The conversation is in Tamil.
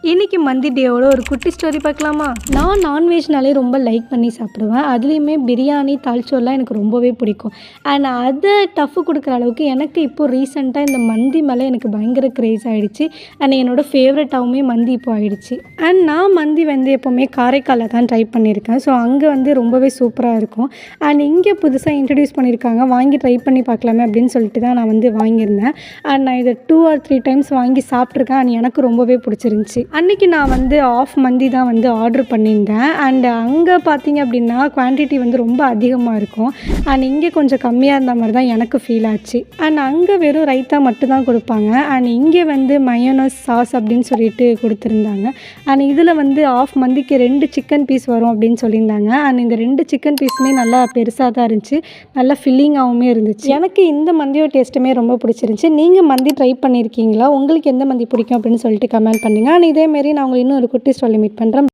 இன்றைக்கி மந்தி டேவோட ஒரு குட்டி ஸ்டோரி பார்க்கலாமா? நான் நான்வெஜ்னாலே ரொம்ப லைக் பண்ணி சாப்பிடுவேன். அதுலேயுமே பிரியாணி, தால்ச்சோறுலாம் எனக்கு ரொம்பவே பிடிக்கும். அண்ட் அதை டஃப் கொடுக்குற அளவுக்கு எனக்கு இப்போது ரீசெண்டாக இந்த மந்தி மேலே எனக்கு பயங்கர க்ரேஸ் ஆகிடுச்சு. அண்ட் என்னோடய ஃபேவரட்டாகவுமே மந்தி இப்போ ஆகிடுச்சு. அண்ட் நான் மந்தி வந்து எப்போவுமே காரைக்காலில் தான் ட்ரை பண்ணியிருக்கேன். ஸோ அங்கே வந்து ரொம்பவே சூப்பராக இருக்கும். அண்ட் இங்கே புதுசாக இன்ட்ரடியூஸ் பண்ணியிருக்காங்க, வாங்கி ட்ரை பண்ணி பார்க்கலாமே அப்படின்னு சொல்லிட்டு தான் நான் வந்து வாங்கியிருந்தேன். அண்ட் நான் இதை 2 or 3 டைம்ஸ் வாங்கி சாப்பிட்ருக்கேன். அண்ட் எனக்கு ரொம்பவே பிடிச்சிருந்துச்சி. அன்றைக்கி நான் வந்து ஆஃப் மந்தி தான் வந்து ஆர்டர் பண்ணியிருந்தேன். அண்ட் அங்கே பார்த்தீங்க அப்படின்னா குவான்டிட்டி வந்து ரொம்ப அதிகமாக இருக்கும். அண்ட் இங்கே கொஞ்சம் கம்மியாக இருந்த மாதிரி தான் எனக்கு ஃபீல் ஆச்சு. அண்ட் அங்கே வெறும் ரைத்தா மட்டும் தான் கொடுப்பாங்க. அண்ட் இங்கே வந்து மயோனஸ் சாஸ் அப்படின்னு சொல்லிட்டு கொடுத்துருந்தாங்க. அண்ட் இதில் வந்து ஆஃப் மந்திக்கு 2 சிக்கன் பீஸ் வரும் அப்படின்னு சொல்லியிருந்தாங்க. அண்ட் இந்த 2 சிக்கன் பீஸுமே நல்லா பெருசாக தான் இருந்துச்சு, நல்லா ஃபில்லிங்காகவுமே இருந்துச்சு. எனக்கு இந்த மந்தியோட டேஸ்ட்டுமே ரொம்ப பிடிச்சிருந்துச்சி. நீங்கள் மந்தி ட்ரை பண்ணியிருக்கீங்களா? உங்களுக்கு எந்த மந்தி பிடிக்கும் அப்படின்னு சொல்லிட்டு கமெண்ட் பண்ணுங்கள். அண்ட் இதேமாரி நான் உங்களை இன்னும் ஒரு குட்டி ஸ்டோரியில் மீட் பண்ணுறேன்.